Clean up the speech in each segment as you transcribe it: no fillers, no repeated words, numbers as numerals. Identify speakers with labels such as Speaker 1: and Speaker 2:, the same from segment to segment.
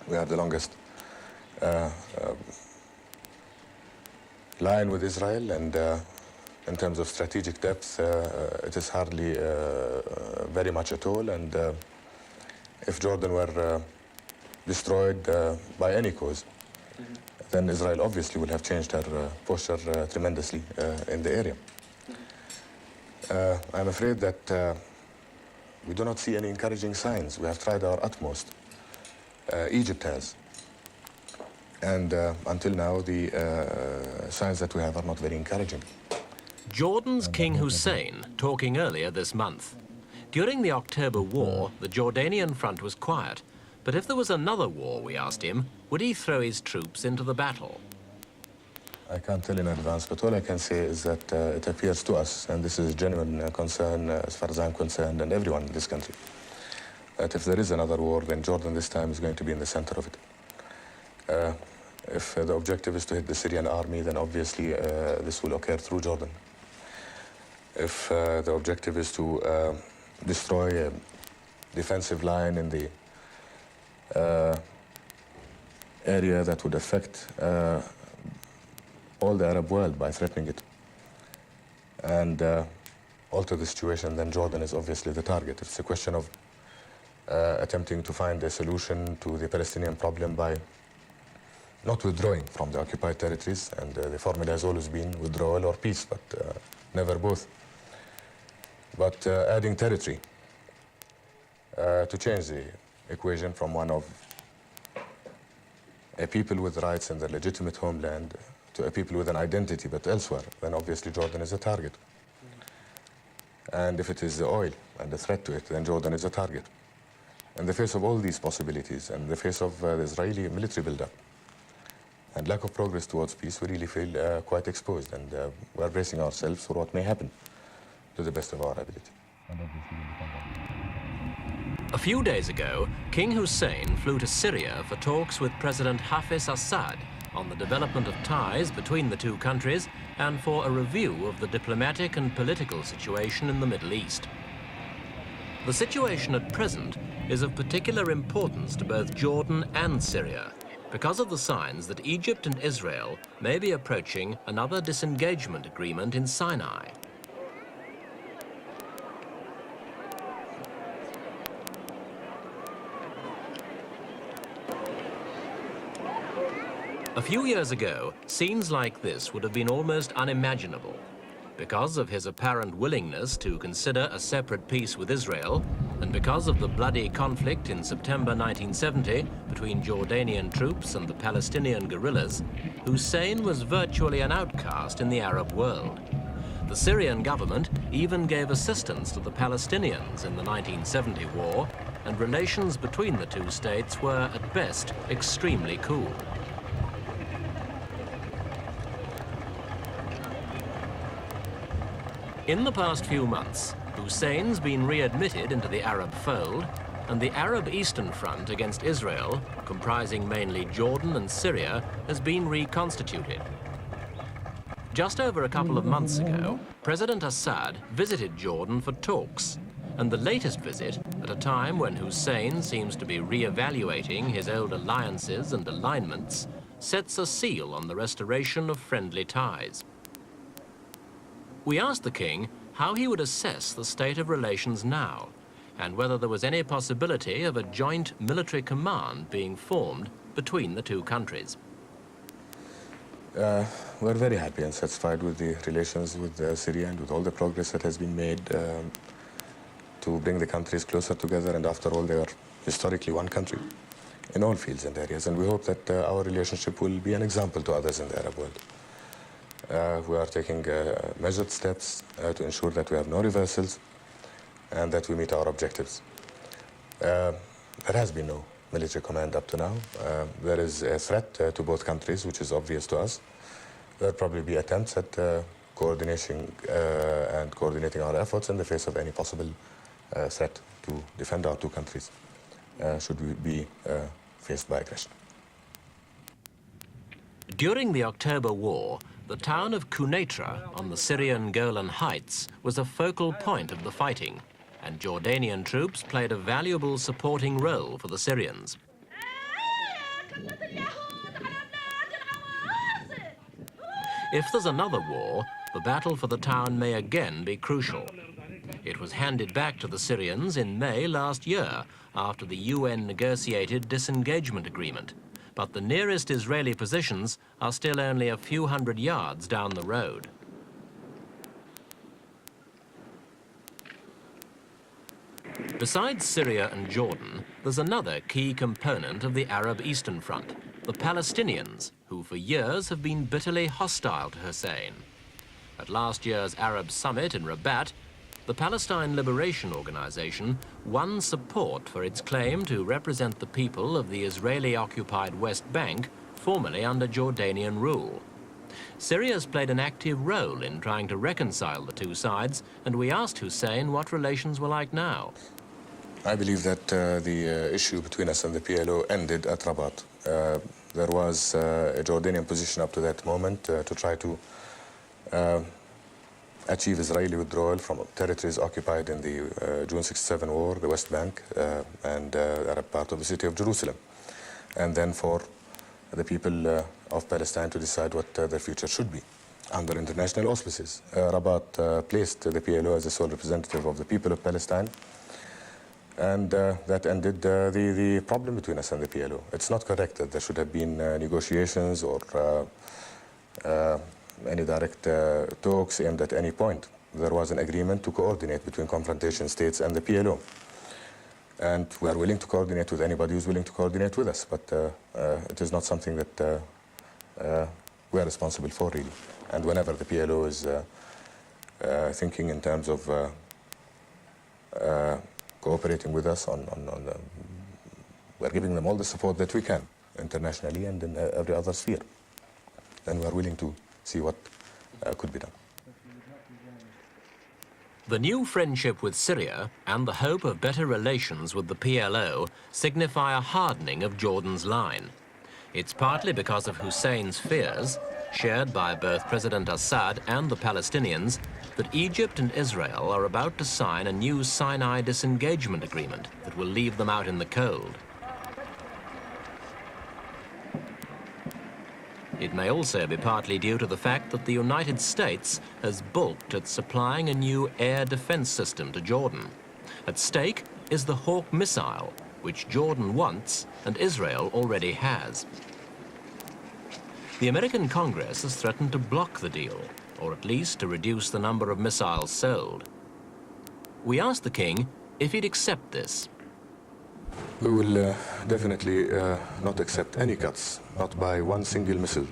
Speaker 1: We are the longest line with Israel, and in terms of strategic depth, it is hardly very much at all. And if Jordan were destroyed by any cause, then Israel obviously will have changed her posture tremendously in the area. I'm afraid that we do not see any encouraging signs. We have tried our utmost. Egypt has. And until now, the signs that we have are not very encouraging.
Speaker 2: Jordan's King Hussein talking earlier this month. During the October War, the Jordanian front was quiet. But if there was another war, we asked him, would he throw his troops into the battle?
Speaker 1: I can't tell in advance, but all I can say is that it appears to us, and this is genuine concern as far as I'm concerned, and everyone in this country, that if there is another war, then Jordan this time is going to be in the center of it. If the objective is to hit the Syrian army, then obviously this will occur through Jordan. If the objective is to destroy a defensive line in the area that would affect all the Arab world by threatening it and alter the situation, then Jordan is obviously the target. It's a question of attempting to find a solution to the Palestinian problem by not withdrawing from the occupied territories, and the formula has always been withdrawal or peace, but never both. But adding territory to change the equation from one of a people with rights in their legitimate homeland to a people with an identity but elsewhere, then obviously Jordan is a target. And if it is the oil and the threat to it, then Jordan is a target. In the face of all these possibilities, and in the face of the Israeli military buildup and lack of progress towards peace, we really feel quite exposed, and we're bracing ourselves for what may happen to the best of our ability.
Speaker 2: A few days ago, King Hussein flew to Syria for talks with President Hafez Assad on the development of ties between the two countries and for a review of the diplomatic and political situation in the Middle East. The situation at present is of particular importance to both Jordan and Syria because of the signs that Egypt and Israel may be approaching another disengagement agreement in Sinai. A few years ago, scenes like this would have been almost unimaginable. Because of his apparent willingness to consider a separate peace with Israel, and because of the bloody conflict in September 1970 between Jordanian troops and the Palestinian guerrillas, Hussein was virtually an outcast in the Arab world. The Syrian government even gave assistance to the Palestinians in the 1970 war, and relations between the two states were, at best, extremely cool. In the past few months, Hussein's been readmitted into the Arab fold, and the Arab Eastern Front against Israel, comprising mainly Jordan and Syria, has been reconstituted. Just over a couple of months ago, President Assad visited Jordan for talks, and the latest visit, at a time when Hussein seems to be re-evaluating his old alliances and alignments, sets a seal on the restoration of friendly ties. We asked the king how he would assess the state of relations now, and whether there was any possibility of a joint military command being formed between the two countries.
Speaker 1: We're very happy and satisfied with the relations with Syria and with all the progress that has been made to bring the countries closer together, and after all, they are historically one country in all fields and areas, and we hope that our relationship will be an example to others in the Arab world. We are taking measured steps to ensure that we have no reversals and that we meet our objectives. There has been no military command up to now. There is a threat to both countries, which is obvious to us. There will probably be attempts at coordinating our efforts in the face of any possible threat to defend our two countries, should we be faced by aggression.
Speaker 2: During the October War, the town of Quneitra on the Syrian Golan Heights was a focal point of the fighting, and Jordanian troops played a valuable supporting role for the Syrians. If there's another war, the battle for the town may again be crucial. It was handed back to the Syrians in May last year after the UN negotiated disengagement agreement. But the nearest Israeli positions are still only a few hundred yards down the road. Besides Syria and Jordan, there's another key component of the Arab Eastern Front, the Palestinians, who for years have been bitterly hostile to Hussein. At last year's Arab summit in Rabat, the Palestine Liberation Organization won support for its claim to represent the people of the Israeli-occupied West Bank, formerly under Jordanian rule. Syria's played an active role in trying to reconcile the two sides, and we asked Hussein what relations were like now.
Speaker 1: I believe that the issue between us and the PLO ended at Rabat. There was a Jordanian position up to that moment to try to achieve Israeli withdrawal from territories occupied in the June 67 war, the West Bank, and the Arab part of the city of Jerusalem. And then for the people of Palestine to decide what their future should be under international auspices. Rabat placed the PLO as the sole representative of the people of Palestine, and that ended the problem between us and the PLO. It's not correct that there should have been negotiations or any direct talks aimed at any point. There was an agreement to coordinate between confrontation states and the PLO. And we are willing to coordinate with anybody who's willing to coordinate with us, but it is not something that we are responsible for, really. And whenever the PLO is thinking in terms of cooperating with us we're giving them all the support that we can, internationally and in every other sphere. Then we are willing to see what could be done.
Speaker 2: The new friendship with Syria and the hope of better relations with the PLO signify a hardening of Jordan's line. It's partly because of Hussein's fears, shared by both President Assad and the Palestinians, that Egypt and Israel are about to sign a new Sinai disengagement agreement that will leave them out in the cold. It may also be partly due to the fact that the United States has balked at supplying a new air defense system to Jordan. At stake is the Hawk missile, which Jordan wants and Israel already has. The American Congress has threatened to block the deal, or at least to reduce the number of missiles sold. We asked the king if he'd accept this.
Speaker 1: We will definitely not accept any cuts, not by one single missile,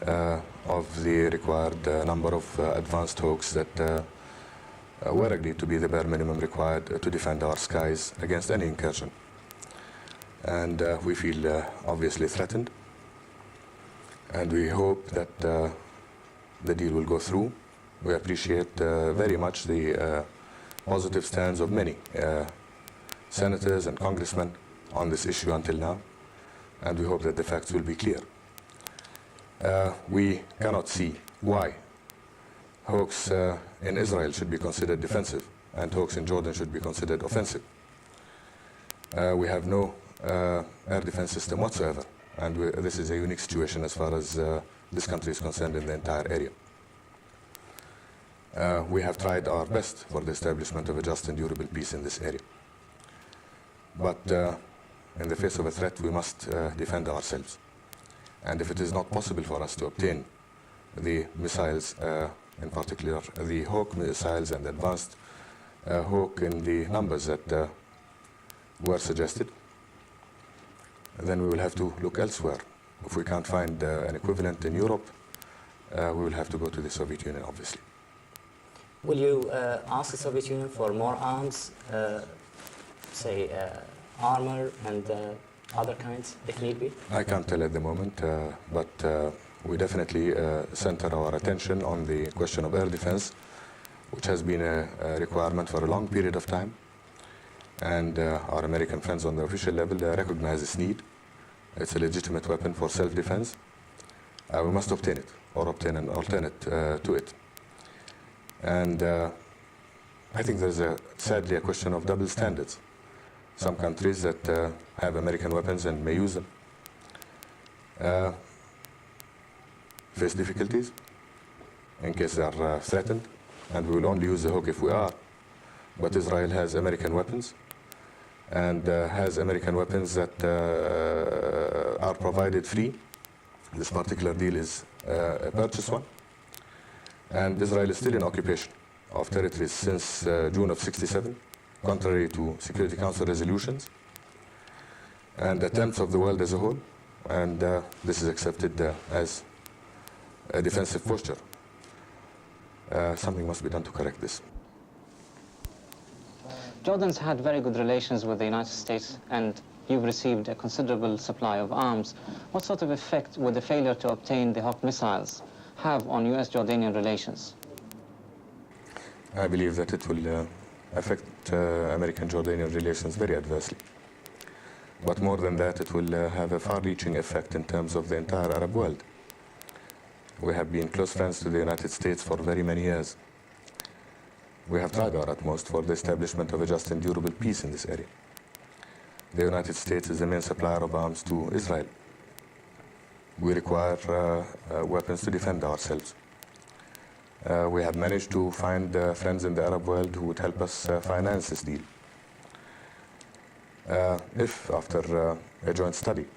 Speaker 1: of the required number of advanced Hawks that were agreed to be the bare minimum required to defend our skies against any incursion. And we feel obviously threatened, and we hope that the deal will go through. We appreciate very much the positive stands of many senators and congressmen on this issue until now, and we hope that the facts will be clear. We cannot see why Hawks in Israel should be considered defensive and Hawks in Jordan should be considered offensive. We have no air defense system whatsoever, and this is a unique situation as far as this country is concerned in the entire area. We have tried our best for the establishment of a just and durable peace in this area. But in the face of a threat, we must defend ourselves. And if it is not possible for us to obtain the missiles, in particular the Hawk missiles and advanced Hawk in the numbers that were suggested, then we will have to look elsewhere. If we can't find an equivalent in Europe, we will have to go to the Soviet Union, obviously.
Speaker 3: Will you ask the Soviet Union for more arms, say armor and other kinds, if need be?
Speaker 1: I can't tell at the moment, but we definitely center our attention on the question of air defense, which has been a requirement for a long period of time. And our American friends on the official level recognize this need. It's a legitimate weapon for self-defense. We must obtain it, or obtain an alternate to it. And I think there's sadly a question of double standards. Some countries that have American weapons and may use them face difficulties in case they are threatened, and we will only use the hook if we are. But Israel has American weapons, and has American weapons that are provided free. This particular deal is a purchase one. And Israel is still in occupation of territories since June of '67, contrary to Security Council resolutions and attempts of the world as a whole. And this is accepted as a defensive posture. Something must be done to correct this.
Speaker 4: Jordan's had very good relations with the United States, and you've received a considerable supply of arms. What sort of effect would the failure to obtain the Hawk missiles have on U.S.-Jordanian relations?
Speaker 1: I believe that it will affect American-Jordanian relations very adversely. But more than that, it will have a far-reaching effect in terms of the entire Arab world. We have been close friends to the United States for very many years. We have tried our utmost for the establishment of a just and durable peace in this area. The United States is the main supplier of arms to Israel. We require weapons to defend ourselves. We have managed to find friends in the Arab world who would help us finance this deal. If after a joint study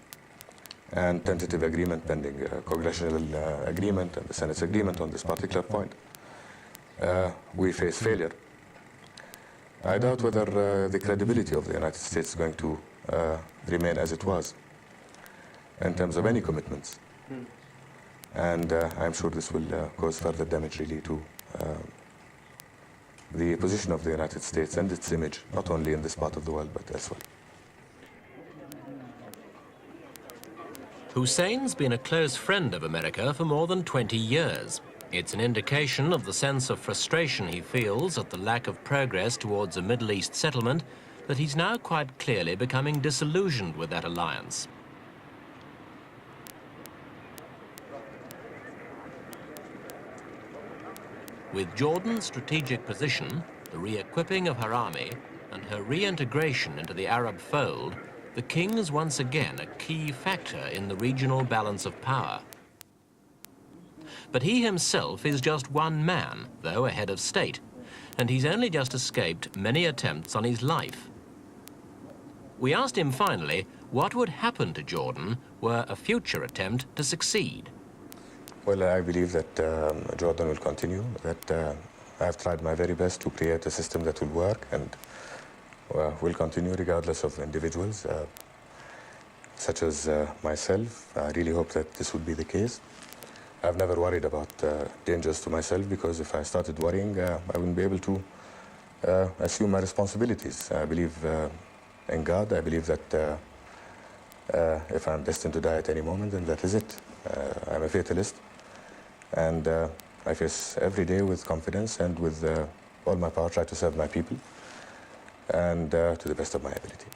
Speaker 1: and tentative agreement pending, congressional agreement and the Senate's agreement on this particular point, we face failure, I doubt whether the credibility of the United States is going to remain as it was in terms of any commitments. And I'm sure this will cause further damage really to the position of the United States and its image, not only in this part of the world, but elsewhere.
Speaker 2: Hussein's been a close friend of America for more than 20 years. It's an indication of the sense of frustration he feels at the lack of progress towards a Middle East settlement that he's now quite clearly becoming disillusioned with that alliance. With Jordan's strategic position, the re-equipping of her army, and her reintegration into the Arab fold, the king is once again a key factor in the regional balance of power. But he himself is just one man, though a head of state, and he's only just escaped many attempts on his life. We asked him finally what would happen to Jordan were a future attempt to succeed.
Speaker 1: Well, I believe that Jordan will continue, that I've tried my very best to create a system that will work and will continue regardless of individuals, such as myself. I really hope that this would be the case. I've never worried about dangers to myself, because if I started worrying, I wouldn't be able to assume my responsibilities. I believe in God. I believe that if I'm destined to die at any moment, then that is it. I'm a fatalist, and I face every day with confidence and with all my power, try to serve my people, and to the best of my ability.